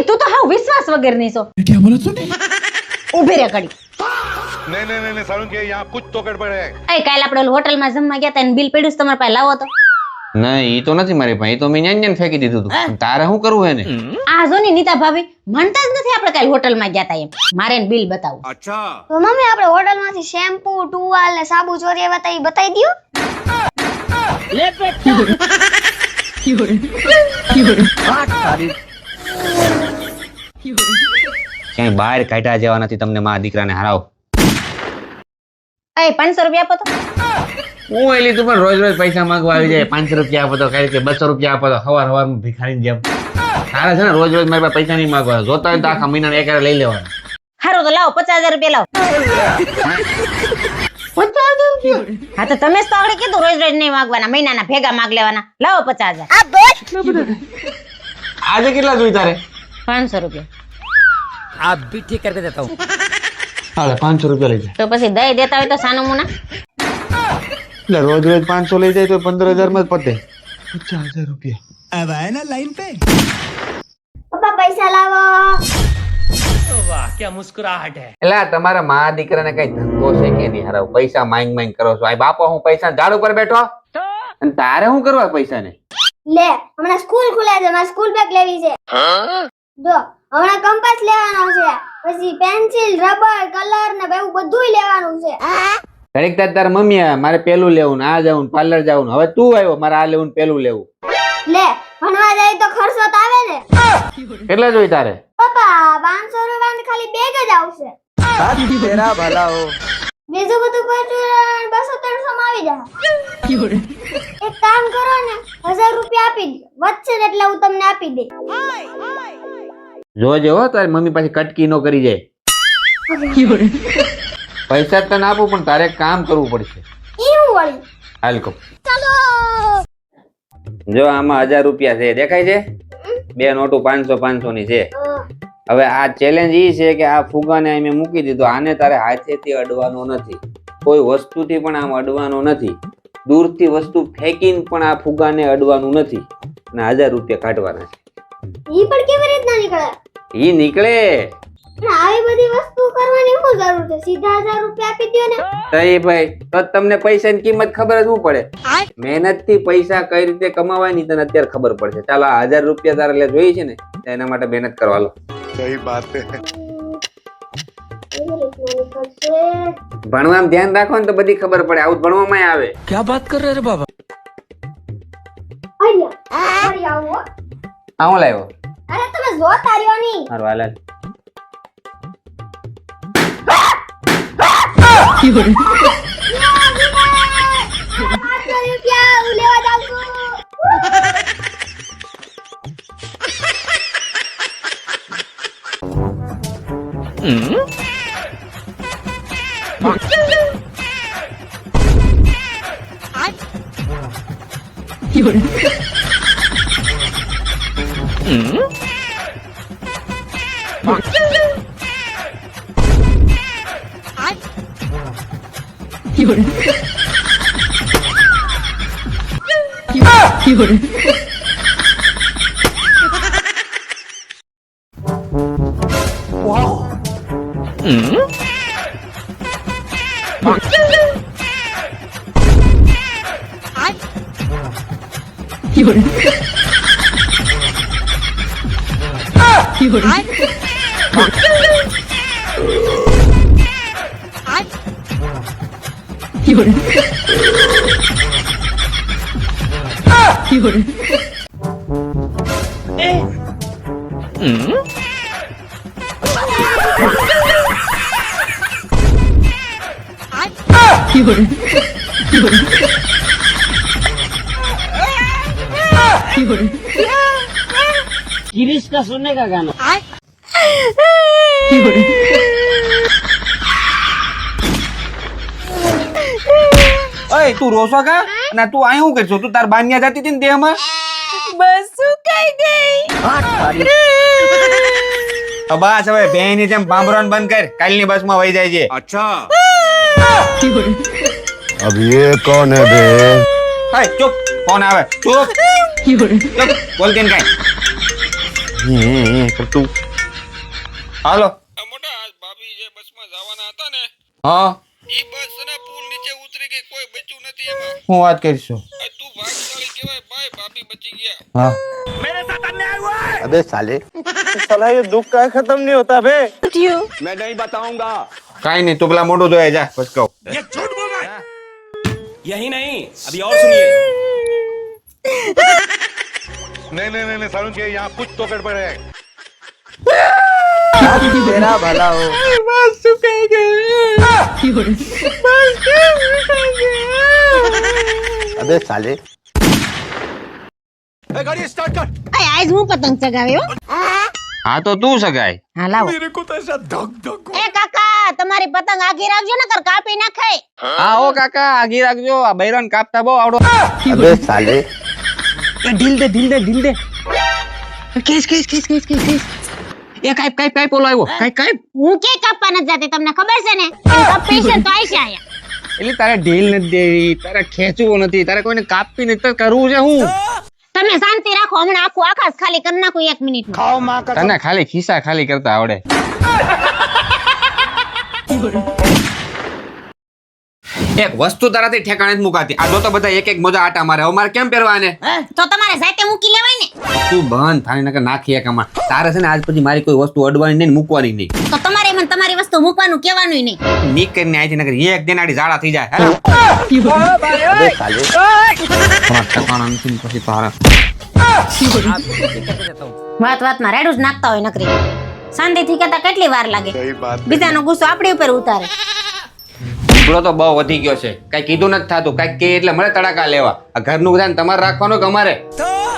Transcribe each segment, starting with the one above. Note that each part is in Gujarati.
તું તો હાવ વિશ્વાસ વગરની છો. क्या बोला तूने? ઊભી રે કડી. नहीं सारुण के यहाँ कुछ तो गड़बड़ है. એ કાલ આપણે હોટલમાં જમવા ગયા તા ને બિલ પડ્યું છે તમારા પાસે લાવો તો. નહીં ઈ તો નથી મારી પાસે, ઈ તો મેં ન્યાન ફેંકી દીધું હતું. તારે શું કરવું એને? આ જો ની નીતા ભાભી માનતા જ નથી આપણે કાલ હોટલમાં ગયા તા એમ. મારે એને બિલ બતાવું. अच्छा. તો મમ્મી આપણે હોટલમાંથી શેમ્પુ ટુવાલ ને સાબુ ચોરી આવ્યા તા ઈ બતાવી દયો. ક્યાંય બહાર કાઢ્યા જેવા નથી તમને મારા દીકરાને હરાવ. એ 500 રૂપિયા આપો તો. હું એલી તું પણ રોજ રોજ પૈસા માંગવા આવી જાય. 500 રૂપિયા આપો તો કઈ રીતે 200 રૂપિયા આપો તો હવાર ભિખારીની જેમ. તારે છે ને રોજ રોજ મારી પાસે પૈસા નહીં માંગવા. જોતા હોય તો આખા મહિનાને એક લઈ લેવાના. હારું તો લાવો 50,000 રૂપિયા લાવો. 50,000 રૂપિયા? હા તો તમે જ તો આગળ કીધું રોજ રોજ નહીં માંગવાના, મહિનાના ભેગા માંગ લેવાના. લાવો 50,000. આજે કેટલા જોઈ તારે? 500 રૂપિયા. आप भी ठीक करके देता हूँ. હાલે 500 રૂપિયા લઈ જાય. તો પછી દઈ દેતા હોય તો સાનું મુના. એટલે રોજ રોજ 500 લઈ જાય તો 15,000 માં જ પતે. 50,000 રૂપિયા. अब आए ना लाइन पे. પપ્પા પૈસા લાવો. वाह क्या मुस्कुराहट है. એટલે તમારા મા દીકરાને કઈ ધંધો છે કે નહીં હરાવ? પૈસા માંગ કરો છો. આ બાપા હું પૈસા ઝાડ ઉપર બેઠો અને તારે શું કરવા પૈસા ને? લે હમણાં સ્કૂલ ખુલે છે, મારે સ્કૂલ બેગ લેવી છે. જો હમણાં કંપાસ લેવાનો છે, પછી પેન્સિલ રબર કલર ને બધું લેવાનું છે. ઘડીક તાર મમ્મી આવે, મારે પેલું લેવું ને આ જવું પાર્લર જવું. હવે તું આવ્યો મારે આ લેવું પેલું લેવું. લે ભણવા જાય તો ખર્ચો તો આવે ને. કેટલા જોઈ તારે? પપ્પા 500 રૂપિયા ખાલી બેગ જ આવશે. तेरा भला हो. બીજું બધું પરચુરણ 200-300 માં આવી જાય. એક કામ કરો ને 1000 રૂપિયા આપી દો, વધશે ને એટલે હું તમને આપી દે. જોજે હો તારી મમ્મી પાછી કટકી નો કરી જાય. પૈસા તને આપું પણ તારે એક કામ કરવું પડશે. ઈ હું વળી હાલ કહું. જો આમાં 1000 રૂપિયા છે, દેખાય છે? બે નોટો 500 ની છે. હવે આ ચેલેન્જ ઈ છે કે આ ફુગાને મેં મૂકી દીધો. આને તારે હાથેથી અડવાનો નથી, કોઈ વસ્તુથી પણ આમ અડવાનો નથી, દૂરથી વસ્તુ ફેંકીને પણ આ ફુગાને અડવાનું નથી. અને 1000 રૂપિયા કાઢવાના છે. ઈ પણ કેવી રીતના નીકળે? ઈ નીકળે. પણ આવી બધી વસ્તુ કરવાની શું જરૂર છે? સીધા 1000 રૂપિયા આપી દો ને. તઈ ભાઈ તો તમને પૈસાની કિંમત ખબર જ શું પડે? મહેનત થી પૈસા કઈ રીતે કમાવાની તને અત્યારે ખબર પડશે. ચાલો આ 1000 રૂપિયા તારે એટલે જોઈ છે ને, એના માટે મહેનત કરવા લો. सही बात है. કેવી રીતના નીકળશે? ભણવામાં ધ્યાન રાખો ને તો બધી ખબર પડે. આવું ભણવામાં આવે. क्या बात कर रहे रे बाबा. અહીંયા ફરી આવો. આ હું લાવ્યો? અરે તમે જોતા રહ્યો ની. મારો હાલ. રૂપિયા હું લેવા જાઉં છું. गिरीश का सुनने का गाना. ઓય તું રોસો કા? ના તું અહીં શું કરছো? તું તાર બાન્યા જતી હતી ને દેહમાં? બસ સુકાઈ ગઈ. બસ હવે બેની જેમ પાંભરોન બંધ કર. કાલની બસમાં વહી જાય છે. अच्छा. अब ये कौन है बे? હાય ચૂપ. ફોન આવે. ચૂપ. ચૂપ. બોલતી ને કાંઈ. કરતું હાલો મોટા આજ ભાભી જે બસમાં જવાના હતા ને હા ઈ બસ ને પુલ નીચે ઉતરી ગઈ, કોઈ બચ્યું નથી એમાં. હું વાત કરીશું આ તું ભાગશાળી કહેવાય ભાઈ, ભાભી બચી ગયા. હા अबे साले साला ये दुख का खत्म नहीं होता बे। કાઈ નહીં તું પેલા મોઢું ધોયા જા બસ કહું यही नहीं, अभी और सुनिए। नहीं नहीं नहीं सारुण के यहाँ कुछ तो गड़बड़ है। तेरा भला हो। अबे साले આજ હું પતંગ ચગાવ્યો હા તો તું સગાય હા લાવો એ કાકા તમારી પતંગ આઘી રાખજો ને કર કાપી નાખાય હા ઓ કાકા આગી રાખજો આ બૈરાન કાપતા બહુ આવડો अबे साले ઢીલ દે કેસ એ કાઈ પોલો આવ્યો કાઈ હું કે કાપવા નથી જાતી તમને ખબર છે ને કાપી છે તો આઈશે આયા એટલે તારે ઢીલ નથી દેવી તારે ખેંચવું નથી તારે કોઈને કાપી નથી કરવું છે હું તમે શાંતિ રાખો હમણાં આખું આકાશ ખાલી કરી નાખું 1 મિનિટમાં તને ખાલી ખિસ્સા ખાલી કરતા આવડે એક વસ્તુ તારાથી ઠેકાણે જ મુકાતી આ જો તો બધા એક એક મોજા આટા મારે હવે મારે કેમ પહેરવાને તો તમારે જાતે મૂકી લેવાય ને તું બંધ થાને નકર નાખી એક આમાં તારે છે ને આજ પછી મારી કોઈ વસ્તુ અડવાની નહીં ને મૂકવાની નહીં તો તમારે મને તમારી વસ્તુ મૂકવાનું કહેવાનું નહીં નીક કરીને આઈથી નકર એક દેનાડી ઝાડા થઈ જાય હેલો अबे साले ઠેકાણા નથી ને પછી તારા વાતમાં રેડું જ નાખતા હોય નકરી શાંતિથી કહેતા કેટલી વાર લાગે બીજાનો ગુસ્સો આપણી ઉપર ઉતારે ઝઘડો તો બહુ વધી ગયો છે કઈ કીધું નથી થાતું કઈ કે એટલે મને તડાકા લેવા આ ઘરનું ધ્યાન તમારે રાખવાનું કે અમારે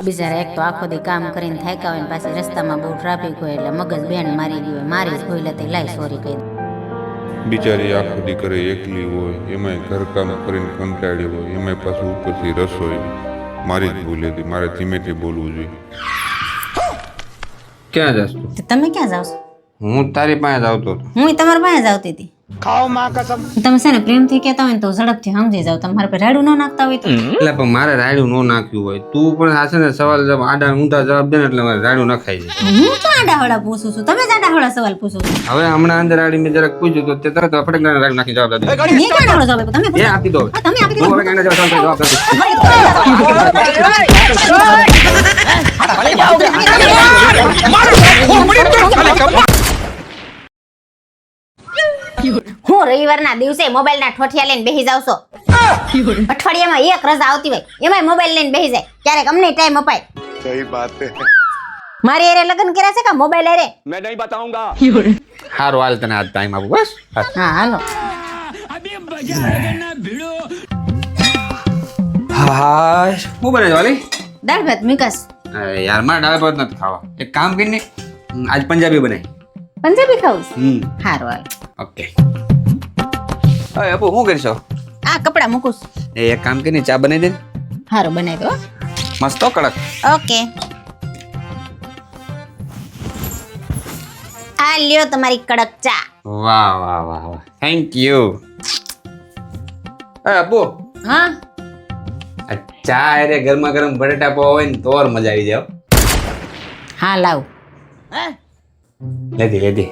બિચારા એક તો આખો દી કામ કરીને થાક્યા હોય ને પાછી રસ્તામાં બહુ ટ્રાફિક હોય એટલે મગજ બેન મારી ગયું હોય મારી જ હોય એટલે લાઈ સોરી કહી બિચારી આખો દી કરે એકલી હોય એમાંય ઘરકામ કરીને કંટાળી હોય એમાંય પાછું ઉપરથી રસોઈ મારી જ ભૂલ હતી મારે ધીમેથી બોલવું જોઈએ. ક્યાં જાસ તું તમે ક્યાં જાવ છો હું તારી પાસે જ આવતો હતો હું તમારી પાસે જ આવતી હતી તમે છે ને પ્રેમથી કહેતા હોય ને તો ઝડપથી સમજી જાવ તમારે પર રાડું ન નાખતા હોય તો એટલે પણ મારે રાયડું ન નાખ્યું હોય તું પણ આ છે ને સવાલ જવાબ આડા ઊંધા જવાબ દે ને એટલે મારે રાયડું નખાઈ જાય હું ક્યાં આડાહળા પૂછું છું તમે જ આડાહળા સવાલ પૂછો છો હવે હમણાં અંદર આડી મેં જરાક પૂછ્યું તો તે તરત ફટક રાયડું નાખી જવાબ દે મેં ક્યાં આડાહળો જવાબ આપ્યો? તમે એ પૂછો. આપી દો હા, તમે આપી હું દીધો. હવે કાંઈ ના જવાબ આપી હું રવિવારના દિવસે મોબાઈલના ઠોઠિયા લઈને બેસી જાવ છો અઠવાડિયામાં એક રજા આવતી હોય એમાંય મોબાઈલ લઈને બેસી જાય ક્યારેક અમને ટાઈમ અપાય सही बात है। મારી હારે લગ્ન કર્યા છે કે મોબાઈલ હારે હારું હાલ તને આજ ટાઈમ આપું બસ હા હાલો હા હું બને વાલી દાળ ભાત મિકાસ અરે યાર મારે દાળ ભાત નથી ખાવા એક કામ કરીને આજ પંજાબી બનાવી પંજાબી ખાવું છે? હમ હારું હાલ ઓકે હવે અપુ શું કરીશો આ કપડા મૂકું છું. એ એક કામ કરીને ચા બનાવી દે ને. હારું બનાવી દો મસ્ત હો, કડક ઓકે આ લ્યો તમારી કડક ચા વાહ વાહ વાહ વાહ થેન્ક યુ અપુ હા આ ચા અરે ગરમા ગરમ બટેટા પૌવા હોય ને તો ઓર મજા આવી જાય હો. હા લાવ લેધી લેધી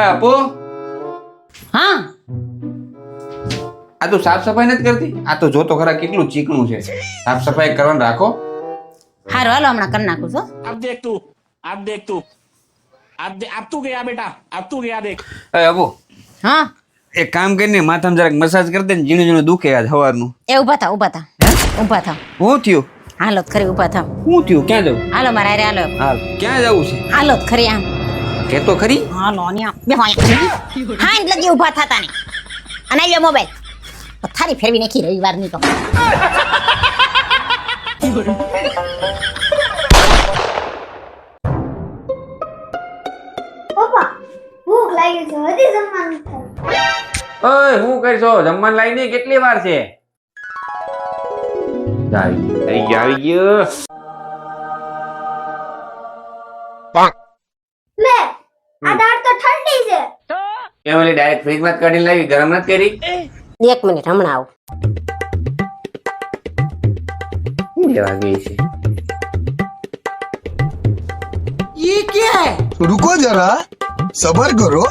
અપુ હા આ તું સાફ સફાઈ નથી કરતી આ તો જો તો ખરા કેટલું ચીકણું છે સાફ સફાઈ કરવાનું રાખો હારું હાલો હમણાં કરી નાખું છું अब देख तू, अब तू गया बेटा, अब तू गया देख। અપુ હા એક કામ કરીને માથામાં જરાક મસાજ કરી દે ને ઝીણું ઝીણું દુખે આજ સવારનું એ ઊભા થાવ ઊભા થાવ ઊભા થાવ શું થયું હાલો તો ખરી ઊભા થાવ શું થયું ક્યાં જવું હાલો મારા હારે હાલો હાલ ક્યાં જવું છે હાલો તો ખરી આમ કે તો ખરી હાલો અહીંયા બેહો અહીંયા હા એટલે લગી ઊભા થતા નહીં અને લ્યો મોબાઈલ પથારી ફેરવી નાખી રવિવારની તો પપ્પા ભૂખ લાગી છે હજી જમવાનું થયું. ઓય હું કરશો જમવાનું લાવીને કેટલી વાર છે આવી ગયો લે આ દાળ તો ઠંડી છે. એ ઓલી ડાયરેક્ટ ફ્રીજમાં કાઢીને લાવી ગરમ નથી કરી 1 મિનિટ હમણાં આવું લેવા ગઈ છે रुको जरा सबर करो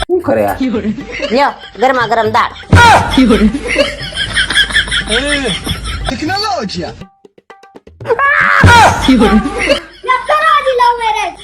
શું કરે આ લ્યો ગરમા ગરમ દાળ टेक्नोलॉजी કરો હજી લવ મેરેજ